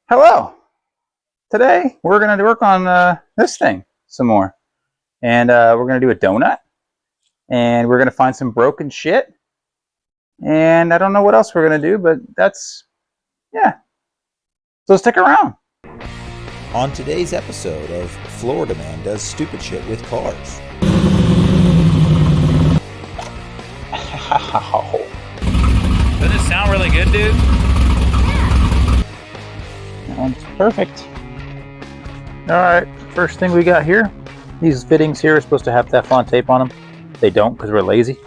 Hello. Today we're going to work on this thing some more. And we're going to do a donut. And we're going to find some broken shit. And I don't know what else we're going to do, but yeah. So stick around. On today's episode of Florida Man Does Stupid Shit with Cars. Doesn't it sound really good, dude? Sounds perfect. Alright, first thing we got here. These fittings here are supposed to have Teflon tape on them. They don't because we're lazy.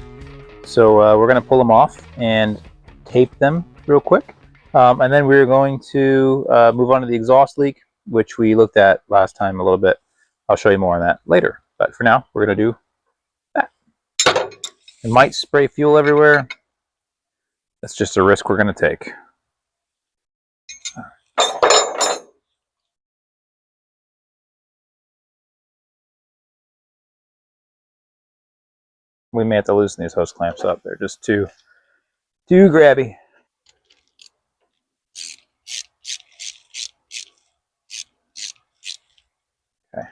So we're going to pull them off and tape them real quick. And then we're going to move on to the exhaust leak, which we looked at last time a little bit. I'll show you more on that later. But for now, we're going to do that. It might spray fuel everywhere. That's just a risk we're going to take. We may have to loosen these hose clamps up. They're just too grabby. Okay.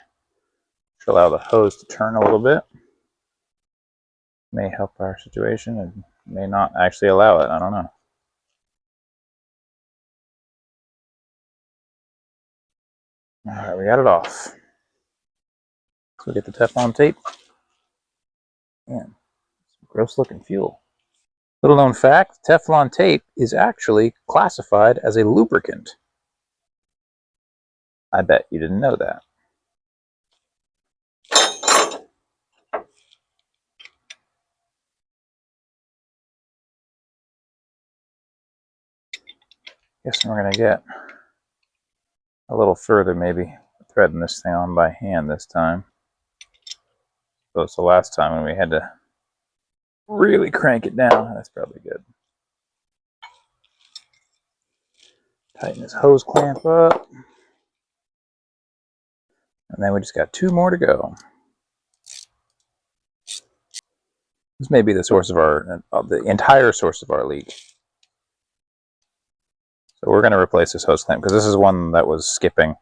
Should allow the hose to turn a little bit. May help our situation and may not actually allow it. I don't know. Alright, we got it off. So we get the Teflon tape. Man, some gross looking fuel. Little known fact, Teflon tape is actually classified as a lubricant. I bet you didn't know that. Guessing we're going to get a little further, maybe threading this thing on by hand this time. So it's the last time when we had to really crank it down. That's probably good. Tighten this hose clamp up. And then we just got 2 more to go. This may be the source of the entire source of our leak. So we're going to replace this hose clamp because this is one that was skipping.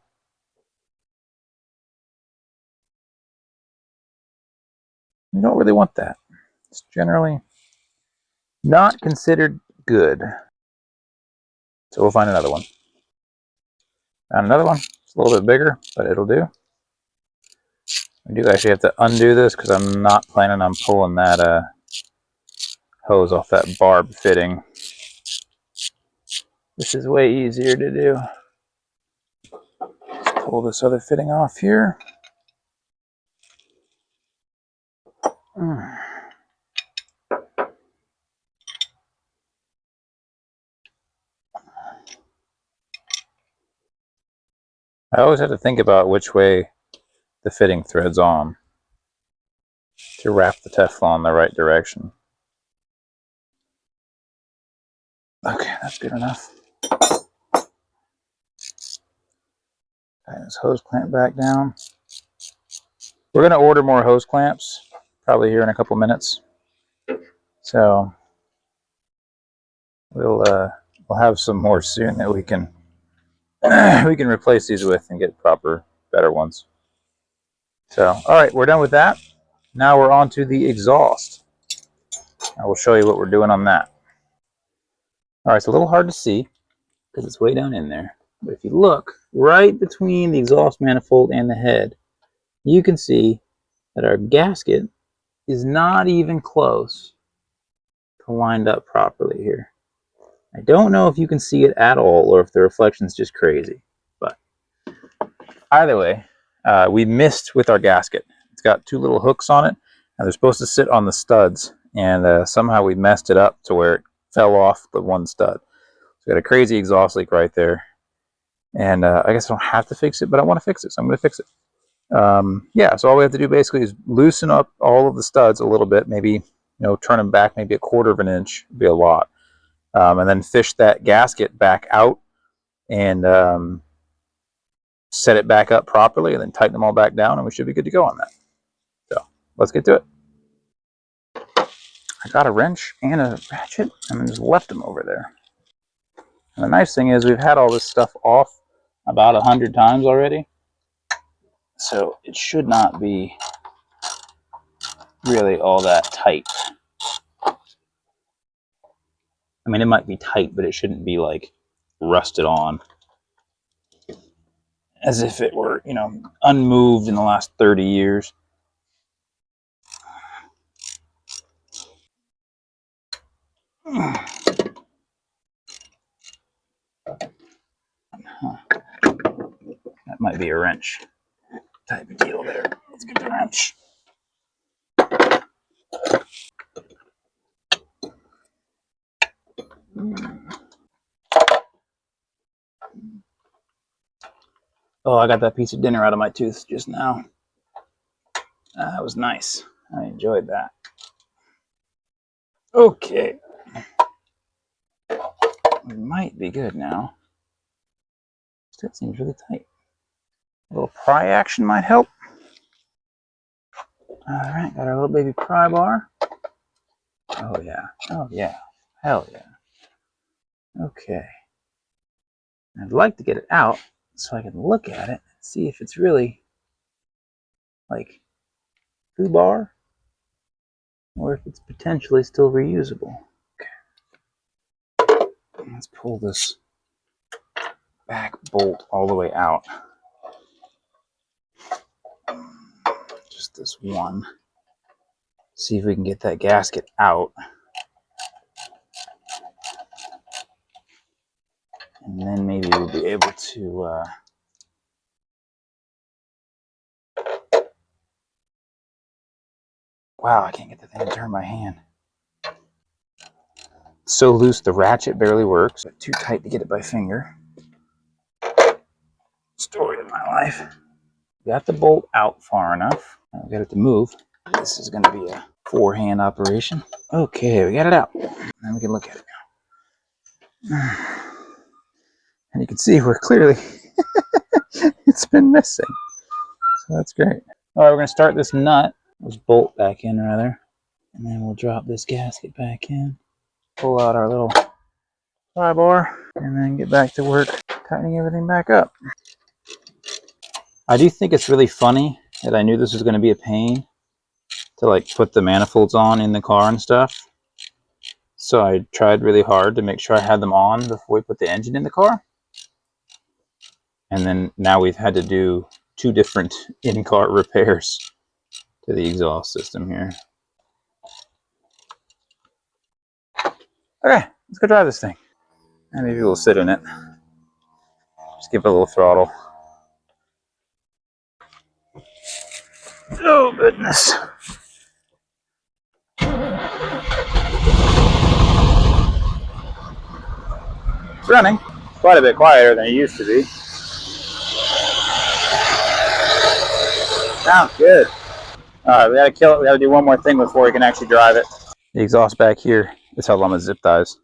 You don't really want that. It's generally not considered good. So we'll find another one. Found another one. It's a little bit bigger, but it'll do. We do actually have to undo this because I'm not planning on pulling that hose off that barb fitting. This is way easier to do. Let's pull this other fitting off here. I always have to think about which way the fitting threads on to wrap the Teflon in the right direction. Okay, that's good enough. Tighten this hose clamp back down. We're going to order more hose clamps, probably here in a couple minutes. So we'll have some more soon that we can replace these with and get proper, better ones. So, all right, we're done with that. Now we're on to the exhaust. I will show you what we're doing on that. All right, it's a little hard to see because it's way down in there. But if you look right between the exhaust manifold and the head, you can see that our gasket is not even close to lined up properly here. I don't know if you can see it at all or if the reflection's just crazy. But either way, we missed with our gasket. It's got 2 little hooks on it, and they're supposed to sit on the studs. And somehow we messed it up to where it fell off the one stud. So we got a crazy exhaust leak right there. And I guess I don't have to fix it, but I want to fix it, so I'm going to fix it. Yeah, so all we have to do basically is loosen up all of the studs a little bit, maybe turn them back maybe 1/4 of an inch, would be a lot. And then fish that gasket back out and set it back up properly, and then tighten them all back down, and we should be good to go on that. So let's get to it. I got a wrench and a ratchet and then just left them over there. And the nice thing is we've had all this stuff off about 100 times already. So it should not be really all that tight. I mean, it might be tight, but it shouldn't be like rusted on as if it were, you know, unmoved in the last 30 years. Huh. That might be a wrench type of deal there. Let's get the wrench. Oh, I got that piece of dinner out of my tooth just now. That was nice. I enjoyed that. Okay. We might be good now. Still seems really tight. A little pry action might help. Alright, got our little baby pry bar. Oh yeah. Oh yeah. Hell yeah. Okay. I'd like to get it out so I can look at it and see if it's really like foobar or if it's potentially still reusable. Okay. Let's pull this back bolt all the way out. Just this one. See if we can get that gasket out. And then maybe we'll be able to wow, I can't get the thing to turn my hand. It's so loose the ratchet barely works. But too tight to get it by finger. Story of my life. Got the bolt out far enough. I've got it to move. This is going to be a four-hand operation. Okay, we got it out. Now we can look at it now. And you can see where clearly it's been missing. So that's great. All right, we're going to start this nut. This bolt back in, rather. And then we'll drop this gasket back in. Pull out our little pry bar. And then get back to work tightening everything back up. I do think it's really funny that I knew this was going to be a pain to like put the manifolds on in the car and stuff. So I tried really hard to make sure I had them on before we put the engine in the car. And then now we've had to do two different in-car repairs to the exhaust system here. Okay, let's go drive this thing. And maybe we'll sit in it. Just give it a little throttle. Oh, goodness. It's running. Quite a bit quieter than it used to be. Sounds good. Alright, we gotta kill it. We gotta do one more thing before we can actually drive it. The exhaust back here is held on with zip ties.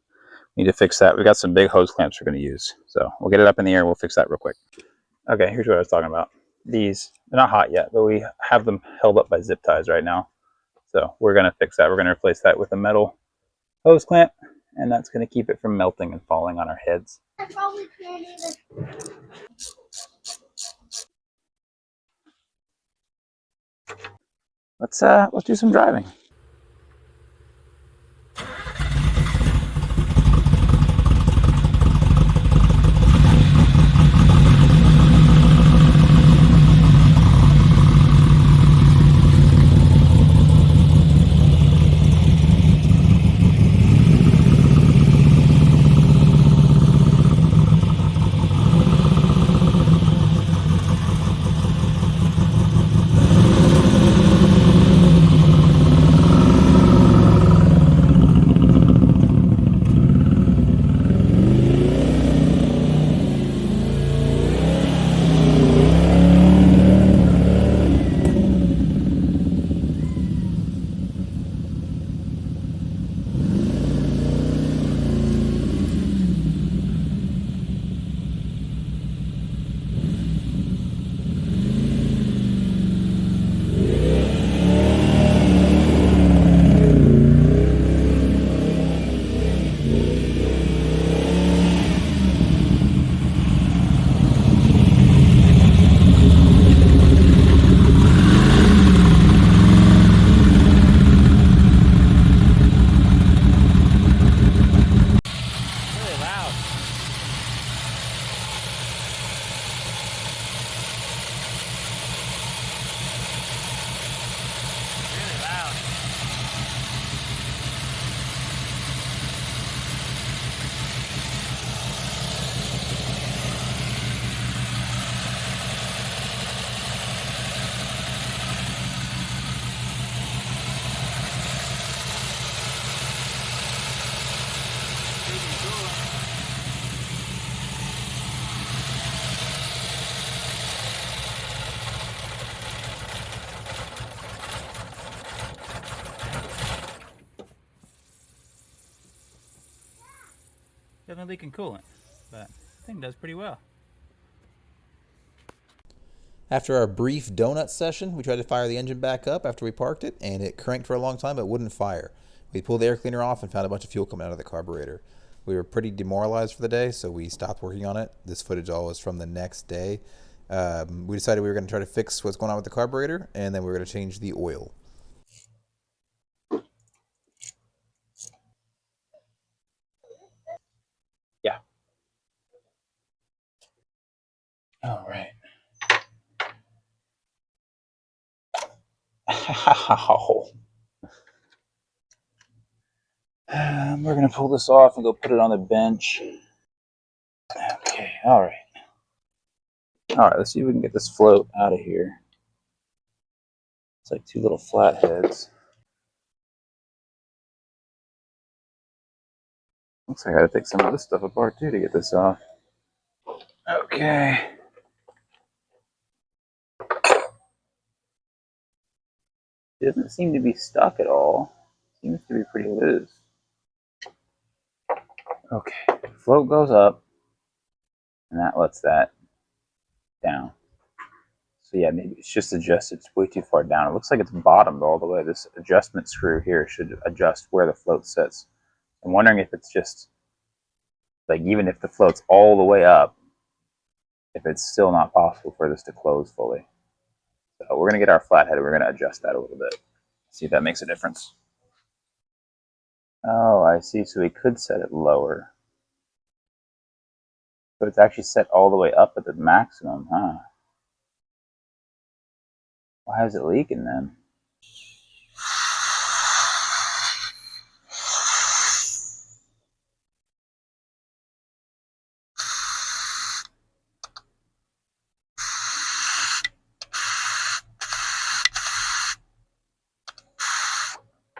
We need to fix that. We got some big hose clamps we're gonna use. So we'll get it up in the air and we'll fix that real quick. Okay, here's what I was talking about. These, they're not hot yet, but we have them held up by zip ties right now. So we're gonna fix that. We're gonna replace that with a metal hose clamp, and that's gonna keep it from melting and falling on our heads. I probably can't either. Let's do some driving. leaking coolant, but the thing does pretty well. After our brief donut session, we tried to fire the engine back up after we parked it, and it cranked for a long time but wouldn't fire. We pulled the air cleaner off and found a bunch of fuel coming out of the carburetor. We were pretty demoralized for the day, so we stopped working on it. This footage all was from the next day. We decided we were going to try to fix what's going on with the carburetor, and then we were going to change the oil. Yeah. All right. Ow. We're going to pull this off and go put it on the bench. Okay, all right. All right, let's see if we can get this float out of here. It's like two little flatheads. Looks like I gotta take some of this stuff apart too to get this off. Okay. It doesn't seem to be stuck at all. Seems to be pretty loose. Okay, float goes up, and that lets that down. So yeah, maybe it's just adjusted. It's way too far down. It looks like it's bottomed all the way. This adjustment screw here should adjust where the float sits. I'm wondering if it's just, like, even if the float's all the way up, if it's still not possible for this to close fully. So we're going to get our flathead and we're going to adjust that a little bit. See if that makes a difference. Oh, I see. So we could set it lower. So it's actually set all the way up at the maximum, huh? Why is it leaking then?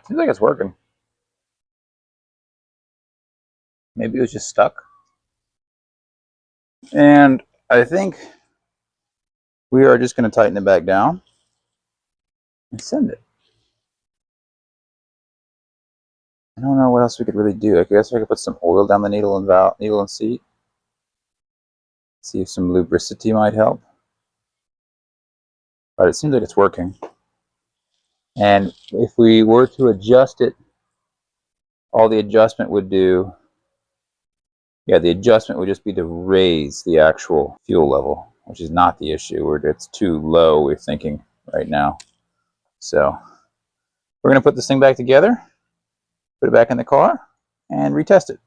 Seems like it's working. Maybe it was just stuck. And I think we are just going to tighten it back down and send it. I don't know what else we could really do. I guess I could put some oil down the needle and seat. See if some lubricity might help. But it seems like it's working. And if we were to adjust it, all the adjustment would do, yeah, the adjustment would just be to raise the actual fuel level, which is not the issue. Where it's too low, we're thinking right now. So we're going to put this thing back together, put it back in the car, and retest it.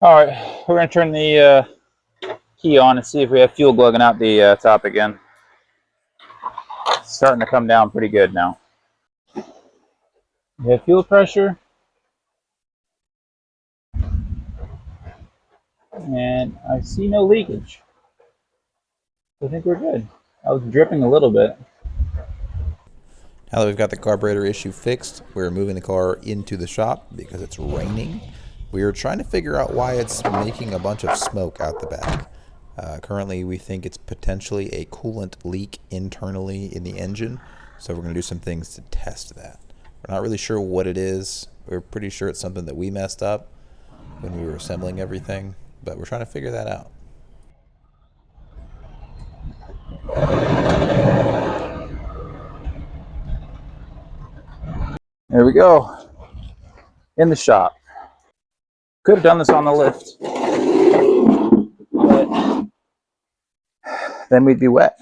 All right, we're going to turn the key on and see if we have fuel glugging out the top again. It's starting to come down pretty good now. We have fuel pressure. And I see no leakage. I think we're good. I was dripping a little bit. Now that we've got the carburetor issue fixed, we're moving the car into the shop because it's raining. We are trying to figure out why it's making a bunch of smoke out the back. Currently, we think it's potentially a coolant leak internally in the engine, so we're going to do some things to test that. We're not really sure what it is. We're pretty sure it's something that we messed up when we were assembling everything, but we're trying to figure that out. There we go. In the shop. Could have done this on the lift, but then we'd be wet.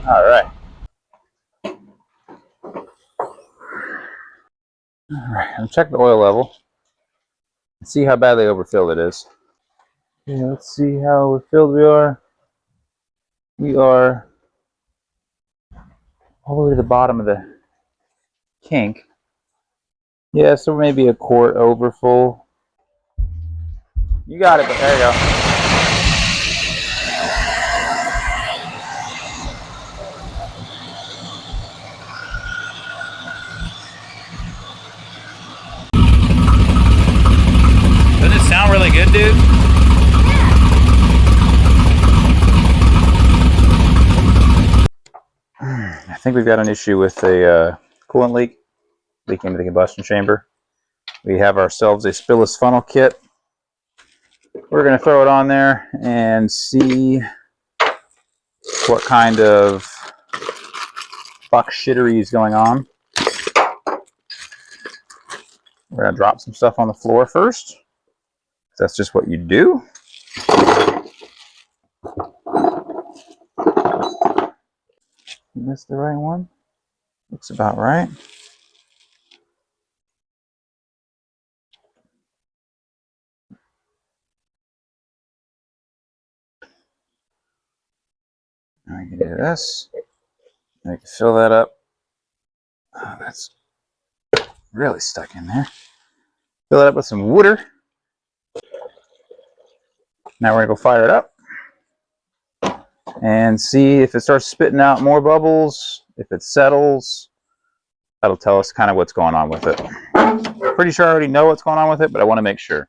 All right. All right, I'll check the oil level and see how badly overfilled it is. Okay, let's see how overfilled we are. We are all the way to the bottom of the kink. Yeah, so maybe a quart over full. You got it, but there you go. really good, dude? I think we've got an issue with a coolant leak leaking into the combustion chamber. We have ourselves a spillless funnel kit. We're going to throw it on there and see what kind of fuck shittery is going on. We're going to drop some stuff on the floor first. That's just what you do. Is this the right one? Looks about right. I can do this. I can fill that up. Oh, that's really stuck in there. Fill it up with some water. Now we're going to go fire it up and see if it starts spitting out more bubbles, if it settles. That'll tell us kind of what's going on with it. Pretty sure I already know what's going on with it, but I want to make sure.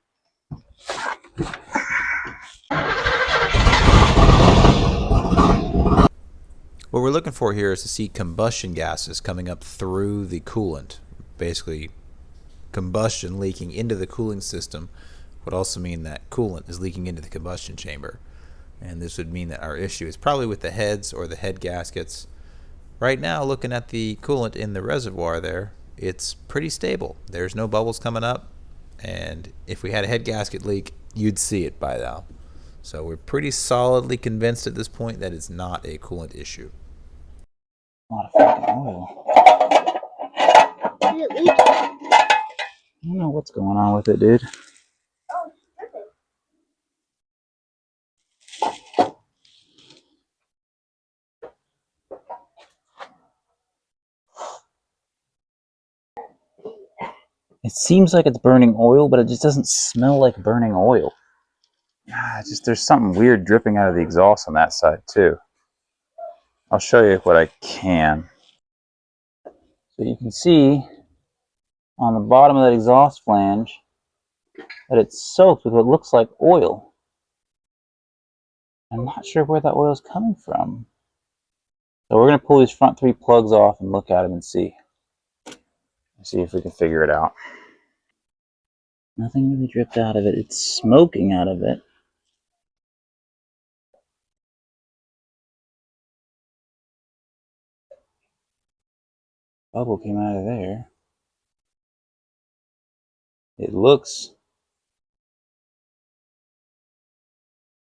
What we're looking for here is to see combustion gases coming up through the coolant. Basically, combustion leaking into the cooling system would also mean that coolant is leaking into the combustion chamber. And this would mean that our issue is probably with the heads or the head gaskets. Right now, looking at the coolant in the reservoir there, it's pretty stable. There's no bubbles coming up, and if we had a head gasket leak, you'd see it by now. So we're pretty solidly convinced at this point that it's not a coolant issue. A lot of fucking oil. I don't know what's going on with it, dude. It seems like it's burning oil, but it just doesn't smell like burning oil. There's something weird dripping out of the exhaust on that side too. I'll show you what I can. So you can see on the bottom of that exhaust flange that it's soaked with what looks like oil. I'm not sure where that oil is coming from. So we're going to pull these front three plugs off and look at them and see. See if we can figure it out. Nothing really dripped out of it. It's smoking out of it. Bubble came out of there. It looks,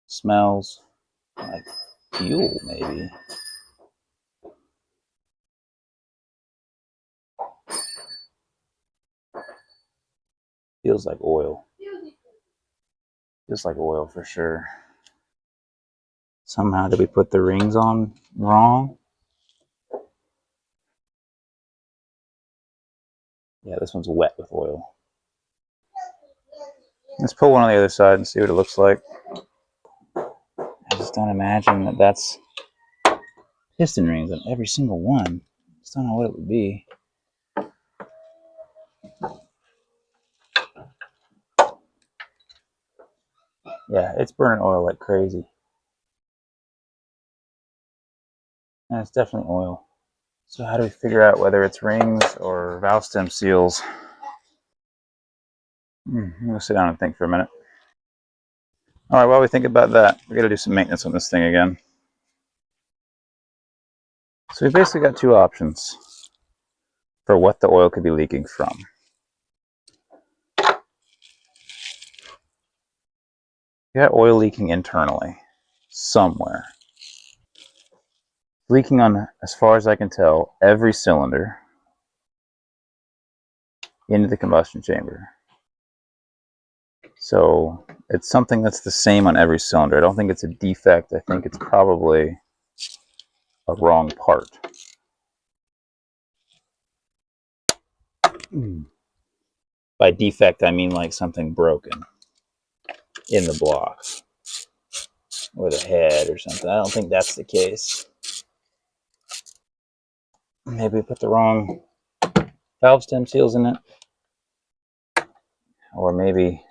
smells like fuel, maybe. Feels like oil. Feels like oil for sure. Somehow did we put the rings on wrong? Yeah, this one's wet with oil. Let's pull one on the other side and see what it looks like. I just don't imagine that that's piston rings on every single one. Just don't know what it would be. Yeah, it's burning oil like crazy. And it's definitely oil. So how do we figure out whether it's rings or valve stem seals? I'm gonna sit down and think for a minute. All right, while we think about that, we gotta do some maintenance on this thing again. So we basically got two options for what the oil could be leaking from. You got oil leaking internally, somewhere. Leaking on, as far as I can tell, every cylinder into the combustion chamber. So it's something that's the same on every cylinder. I don't think it's a defect. I think it's probably a wrong part. By defect, I mean like something broken in the block or the head or something. I don't think that's the case. Maybe we put the wrong valve stem seals in it. Or maybe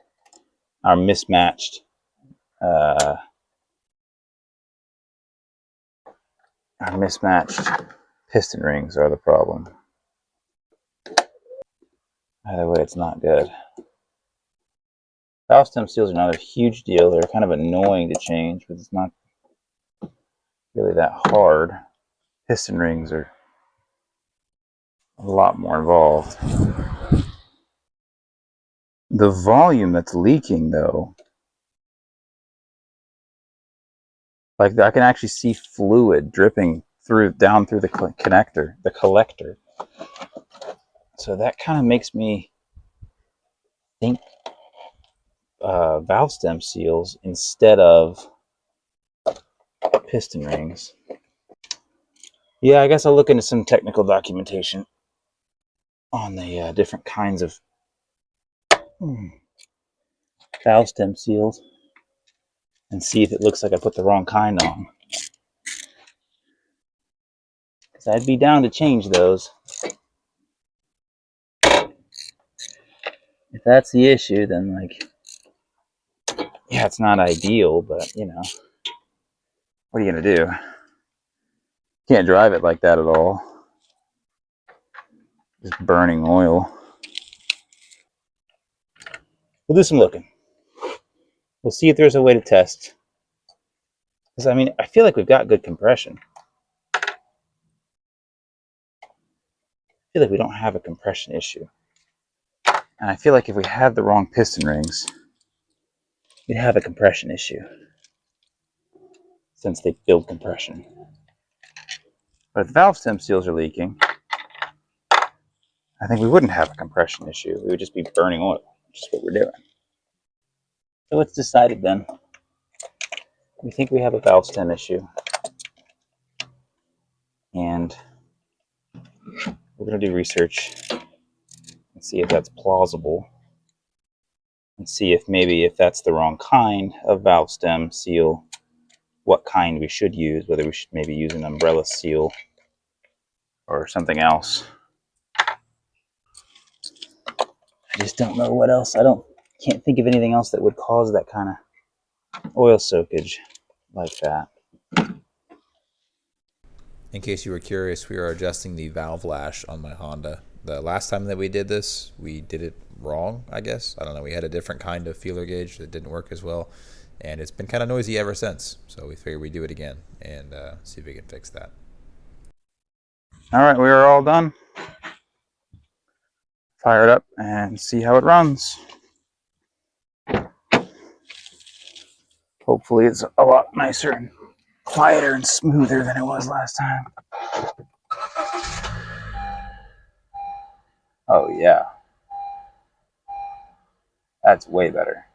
our mismatched piston rings are the problem. Either way, it's not good. Valve stem seals are not a huge deal. They're kind of annoying to change, but it's not really that hard. Piston rings are a lot more involved. The volume that's leaking, though, like I can actually see fluid dripping down through the connector, the collector. So that kind of makes me think valve stem seals instead of piston rings. Yeah, I guess I'll look into some technical documentation on the different kinds of valve stem seals and see if it looks like I put the wrong kind on. Because I'd be down to change those. If that's the issue, then like, yeah, it's not ideal, but you know, what are you gonna do? Can't drive it like that at all. Just burning oil. We'll do some looking. We'll see if there's a way to test. Because I mean, I feel like we've got good compression. I feel like we don't have a compression issue. And I feel like if we had the wrong piston rings, we'd have a compression issue. Since they build compression. But if the valve stem seals are leaking, I think we wouldn't have a compression issue. We would just be burning oil, which is what we're doing. So it's decided then. We think we have a valve stem issue. And we're going to do research and see if that's plausible. And see if maybe if that's the wrong kind of valve stem seal, what kind we should use, whether we should maybe use an umbrella seal or something else. I just don't know what else. Can't think of anything else that would cause that kind of oil soakage like that. In case you were curious, we are adjusting the valve lash on my Honda. The last time that we did this, we did it wrong, I guess. I don't know. We had a different kind of feeler gauge that didn't work as well. And it's been kind of noisy ever since. So we figured we'd do it again and see if we can fix that. All right, we are all done. Fire it up and see how it runs. Hopefully it's a lot nicer and quieter and smoother than it was last time. Oh yeah. That's way better.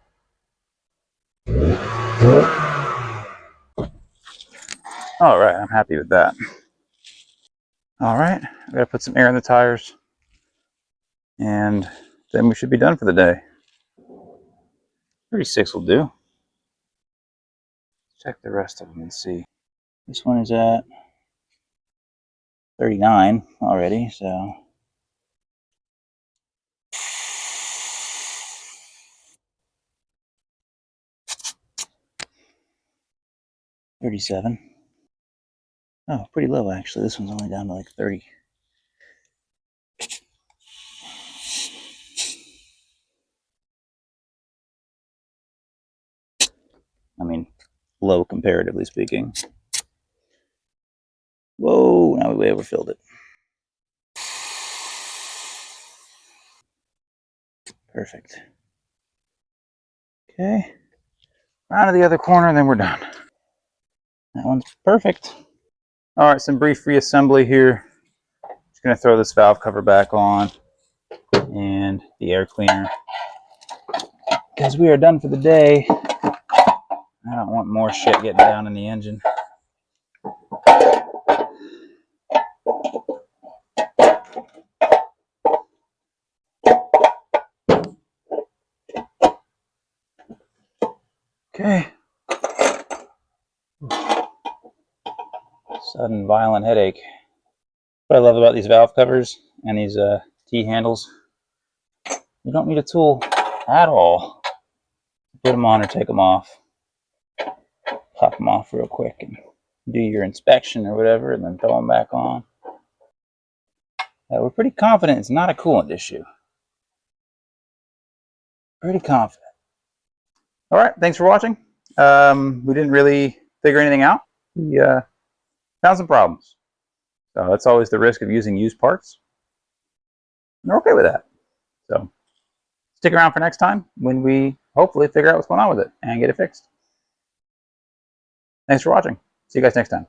All right, I'm happy with that. All right, I gotta put some air in the tires and then we should be done for the day. 36 will do. Check the rest of them and see. This one is at 39 already, so. $37. Oh, pretty low actually. This one's only down to like 30. I mean, low comparatively speaking. Whoa, now we way overfilled it. Perfect. Okay. Round to the other corner and then we're done. That one's perfect. All right, some brief reassembly here. Just gonna throw this valve cover back on and the air cleaner. Because we are done for the day. I don't want more shit getting down in the engine. Okay. Sudden violent headache. What I love about these valve covers and these T handles, you don't need a tool at all. put them on or take them off. Pop them off real quick and do your inspection or whatever, and then throw them back on. We're pretty confident it's not a coolant issue. Pretty confident. All right, thanks for watching. We didn't really figure anything out. We found some problems. So that's always the risk of using used parts. And we're okay with that. So stick around for next time when we hopefully figure out what's going on with it and get it fixed. Thanks for watching. See you guys next time.